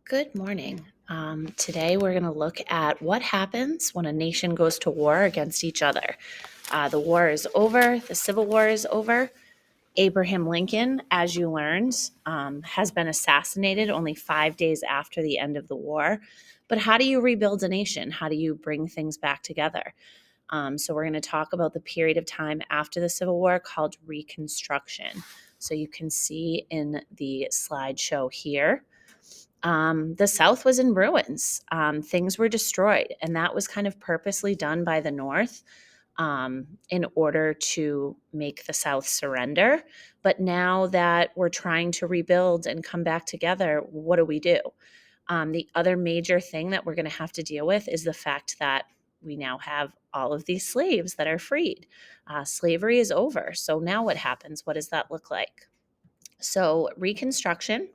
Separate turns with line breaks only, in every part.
Good morning. Today we're going to look at what happens when a nation goes to war against each other. The war is over, the Civil War is over. Abraham Lincoln, as you learned, has been assassinated only 5 days after the end of the war. But how do you rebuild a nation? How do you bring things back together? So we're going to talk about the period of time after the Civil War called Reconstruction. So you can see in the slideshow here. The South was in ruins. Things were destroyed, and that was kind of purposely done by the North in order to make the South surrender. But now that we're trying to rebuild and come back together, what do we do? The other major thing that we're going to have to deal with is the fact that we now have all of these slaves that are freed. Slavery is over. So now what happens? What does that look like? So, Reconstruction.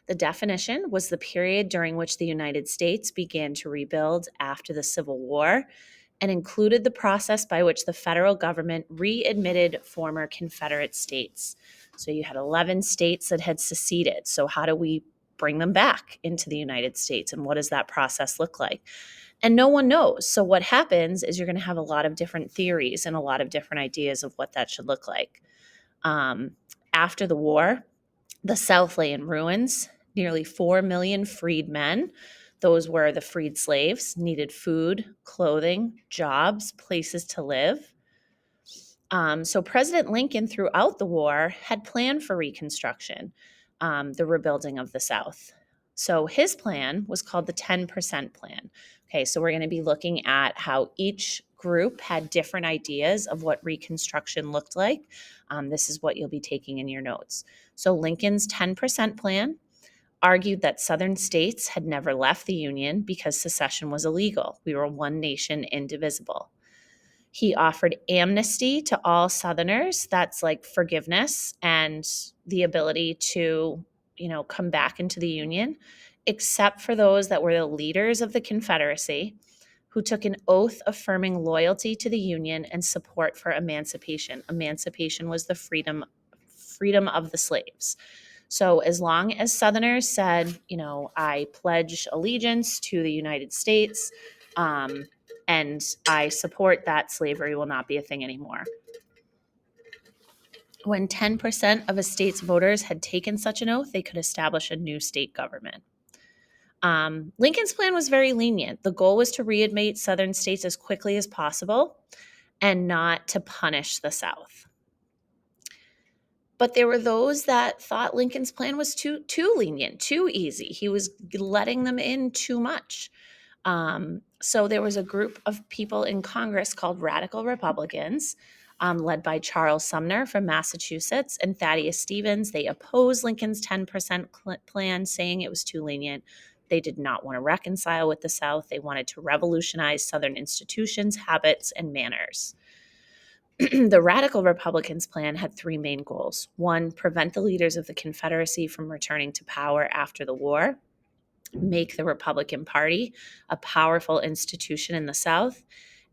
The definition was the period during which the United States began to rebuild after the Civil War and included the process by which the federal government readmitted former Confederate states. So you had 11 states that had seceded. So, how do we bring them back into the United States? And what does that process look like? And no one knows. So, what happens is you're going to have a lot of different theories and a lot of different ideas of what that should look like. After the war, the South lay in ruins. Nearly 4 million freed men, those were the freed slaves, needed food, clothing, jobs, places to live. So President Lincoln, throughout the war, had planned for Reconstruction, the rebuilding of the South. So his plan was called the 10% plan. Okay, so we're going to be looking at how each group had different ideas of what Reconstruction looked like. This is what you'll be taking in your notes. So Lincoln's 10% plan argued that Southern states had never left the Union because secession was illegal. We were one nation, indivisible. He offered amnesty to all Southerners. That's like forgiveness and the ability to, come back into the Union, except for those that were the leaders of the Confederacy who took an oath affirming loyalty to the Union and support for emancipation. Emancipation was the freedom of the slaves. So as long as Southerners said, I pledge allegiance to the United States, and I support that, slavery will not be a thing anymore. When 10% of a state's voters had taken such an oath, they could establish a new state government. Lincoln's plan was very lenient. The goal was to readmit Southern states as quickly as possible and not to punish the South. But there were those that thought Lincoln's plan was too lenient, too easy. He was letting them in too much. So there was a group of people in Congress called Radical Republicans, led by Charles Sumner from Massachusetts and Thaddeus Stevens. They opposed Lincoln's 10% plan, saying it was too lenient. They did not want to reconcile with the South. They wanted to revolutionize Southern institutions, habits, and manners. The Radical Republicans' plan had three main goals. One, prevent the leaders of the Confederacy from returning to power after the war. Make the Republican Party a powerful institution in the South.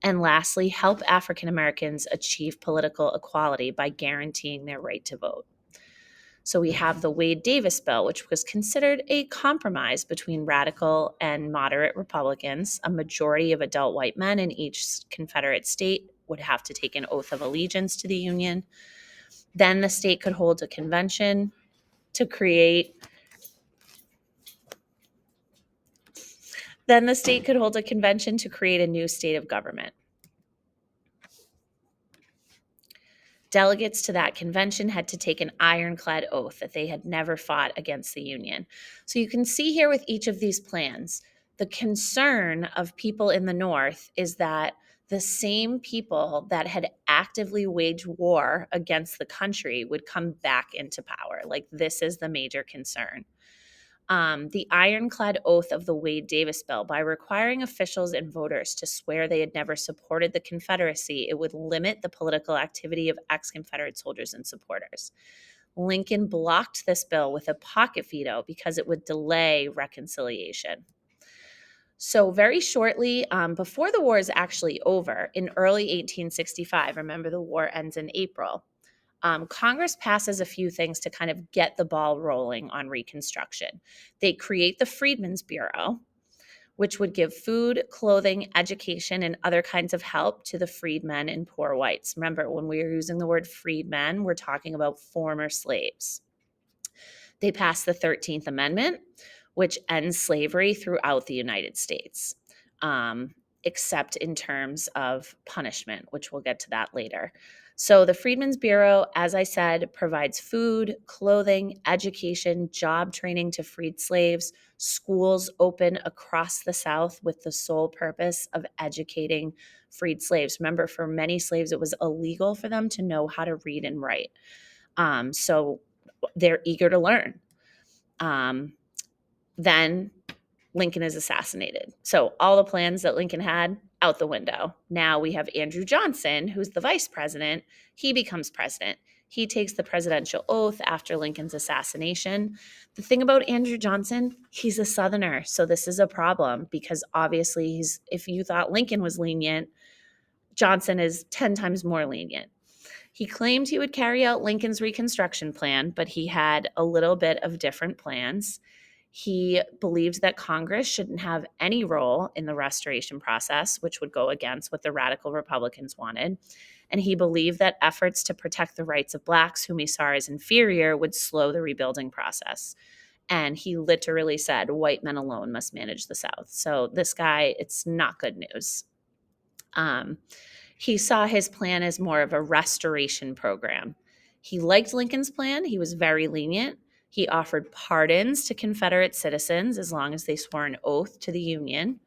And lastly, help African Americans achieve political equality by guaranteeing their right to vote. So we have the Wade-Davis bill, which was considered a compromise between radical and moderate Republicans. A majority of adult white men in each Confederate state would have to take an oath of allegiance to the Union. Then the state could hold a convention to create a new state of government. Delegates to that convention had to take an ironclad oath that they had never fought against the Union. So you can see here with each of these plans, the concern of people in the North is that the same people that had actively waged war against the country would come back into power. Like, this is the major concern. The ironclad oath of the Wade-Davis bill, by requiring officials and voters to swear they had never supported the Confederacy, it would limit the political activity of ex-Confederate soldiers and supporters. Lincoln blocked this bill with a pocket veto because it would delay reconciliation. So very shortly, before the war is actually over, in early 1865, remember the war ends in April, Congress passes a few things to kind of get the ball rolling on Reconstruction. They create the Freedmen's Bureau, which would give food, clothing, education, and other kinds of help to the freedmen and poor whites. Remember, when we are using the word freedmen, we're talking about former slaves. They passed the 13th Amendment, which ends slavery throughout the United States, except in terms of punishment, which we'll get to that later. So the Freedmen's Bureau, as I said, provides food, clothing, education, job training to freed slaves. Schools open across the South with the sole purpose of educating freed slaves. Remember, for many slaves, it was illegal for them to know how to read and write. So they're eager to learn. Then Lincoln is assassinated. So all the plans that Lincoln had, out the window. Now we have Andrew Johnson, who's the vice president. He becomes president. He takes the presidential oath after Lincoln's assassination. The thing about Andrew Johnson, he's a Southerner. So this is a problem because obviously if you thought Lincoln was lenient, Johnson is 10 times more lenient. He claimed he would carry out Lincoln's Reconstruction plan, but he had a little bit of different plans. He believed that Congress shouldn't have any role in the restoration process, which would go against what the radical Republicans wanted. And he believed that efforts to protect the rights of Blacks, whom he saw as inferior, would slow the rebuilding process. And he literally said, white men alone must manage the South. So this guy, it's not good news. He saw his plan as more of a restoration program. He liked Lincoln's plan. He was very lenient. He offered pardons to Confederate citizens as long as they swore an oath to the Union,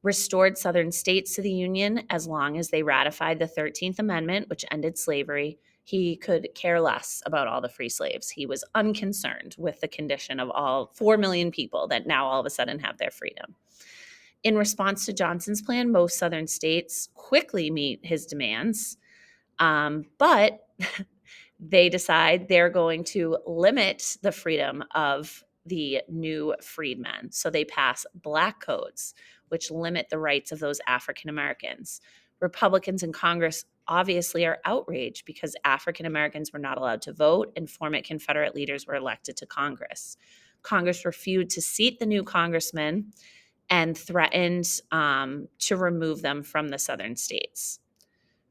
restored Southern states to the Union as long as they ratified the 13th Amendment, which ended slavery. He could care less about all the free slaves. He was unconcerned with the condition of all 4 million people that now all of a sudden have their freedom. In response to Johnson's plan, most Southern states quickly meet his demands, but they decide they're going to limit the freedom of the new freedmen. So they pass Black codes, which limit the rights of those African Americans. Republicans in Congress obviously are outraged because African Americans were not allowed to vote and former Confederate leaders were elected to Congress. Congress refused to seat the new congressmen and threatened to remove them from the Southern states.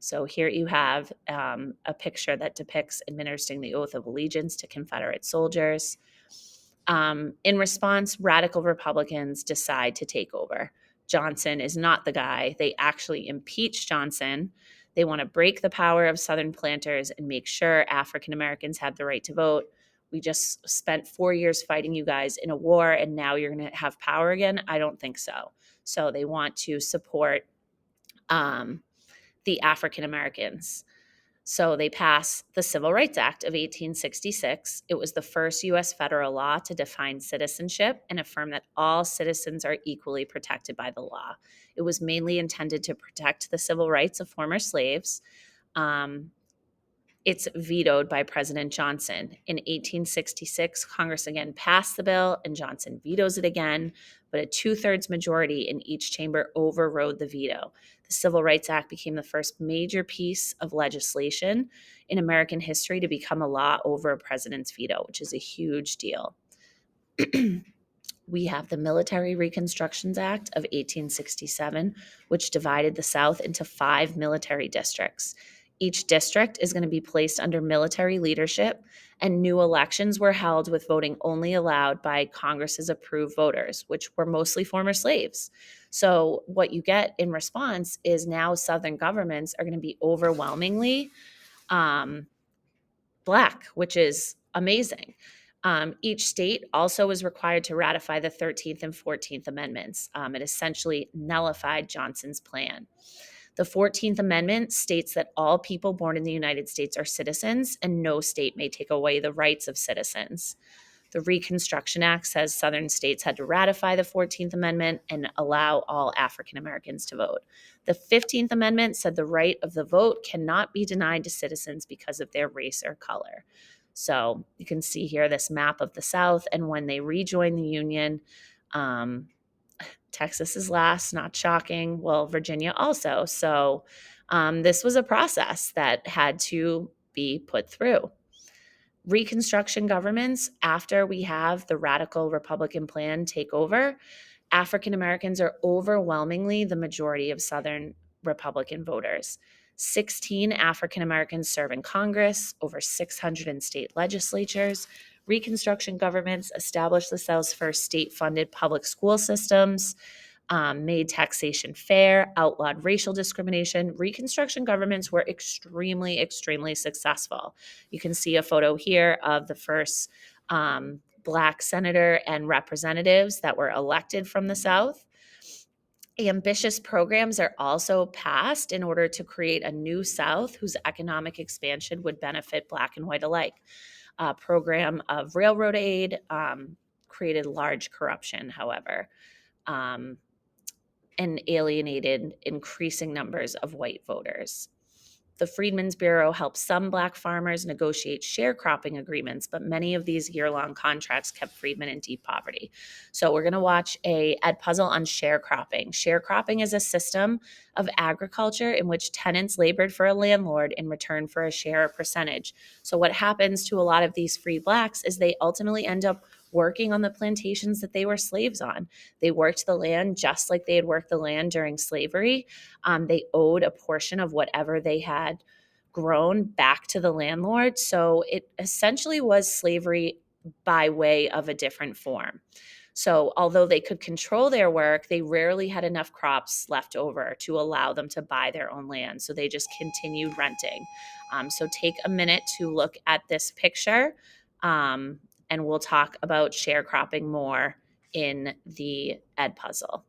So here you have a picture that depicts administering the oath of allegiance to Confederate soldiers. In response, radical Republicans decide to take over. Johnson is not the guy. They actually impeach Johnson. They want to break the power of Southern planters and make sure African Americans have the right to vote. We just spent 4 years fighting you guys in a war, and now you're going to have power again? I don't think so. So they want to support the African Americans. So they pass the Civil Rights Act of 1866. It was the first U.S. federal law to define citizenship and affirm that all citizens are equally protected by the law. It was mainly intended to protect the civil rights of former slaves. It's vetoed by President Johnson. In 1866, Congress again passed the bill and Johnson vetoes it again, but a 2/3 majority in each chamber overrode the veto. The Civil Rights Act became the first major piece of legislation in American history to become a law over a president's veto, which is a huge deal. We have the Military Reconstructions Act of 1867, which divided the South into 5 military districts. Each district is going to be placed under military leadership, and new elections were held with voting only allowed by Congress's approved voters, which were mostly former slaves. So what you get in response is now Southern governments are going to be overwhelmingly Black, which is amazing. Each state also was required to ratify the 13th and 14th Amendments. It essentially nullified Johnson's plan. The 14th Amendment states that all people born in the United States are citizens and no state may take away the rights of citizens. The Reconstruction Act says Southern states had to ratify the 14th Amendment and allow all African Americans to vote. The 15th Amendment said the right of the vote cannot be denied to citizens because of their race or color. So you can see here this map of the South, and when they rejoined the Union, Texas is last, not shocking. Well, Virginia also. So this was a process that had to be put through. Reconstruction governments, after we have the radical Republican plan take over, African Americans are overwhelmingly the majority of Southern Republican voters. 16 African Americans serve in Congress, over 600 in state legislatures. Reconstruction governments established the South's first state funded public school systems, made taxation fair, outlawed racial discrimination. Reconstruction governments were extremely, extremely successful. You can see a photo here of the first Black senator and representatives that were elected from the South. Ambitious programs are also passed in order to create a new South whose economic expansion would benefit Black and white alike. A program of railroad aid created large corruption, however, and alienated increasing numbers of white voters. The Freedmen's Bureau helped some Black farmers negotiate sharecropping agreements, but many of these year-long contracts kept freedmen in deep poverty. So we're going to watch a Edpuzzle on sharecropping. Sharecropping is a system of agriculture in which tenants labored for a landlord in return for a share or percentage. So what happens to a lot of these free Blacks is they ultimately end up working on the plantations that they were slaves on. They worked the land just like they had worked the land during slavery. They owed a portion of whatever they had grown back to the landlord. So it essentially was slavery by way of a different form. So although they could control their work, they rarely had enough crops left over to allow them to buy their own land. So they just continued renting. So take a minute to look at this picture, and we'll talk about sharecropping more in the Edpuzzle.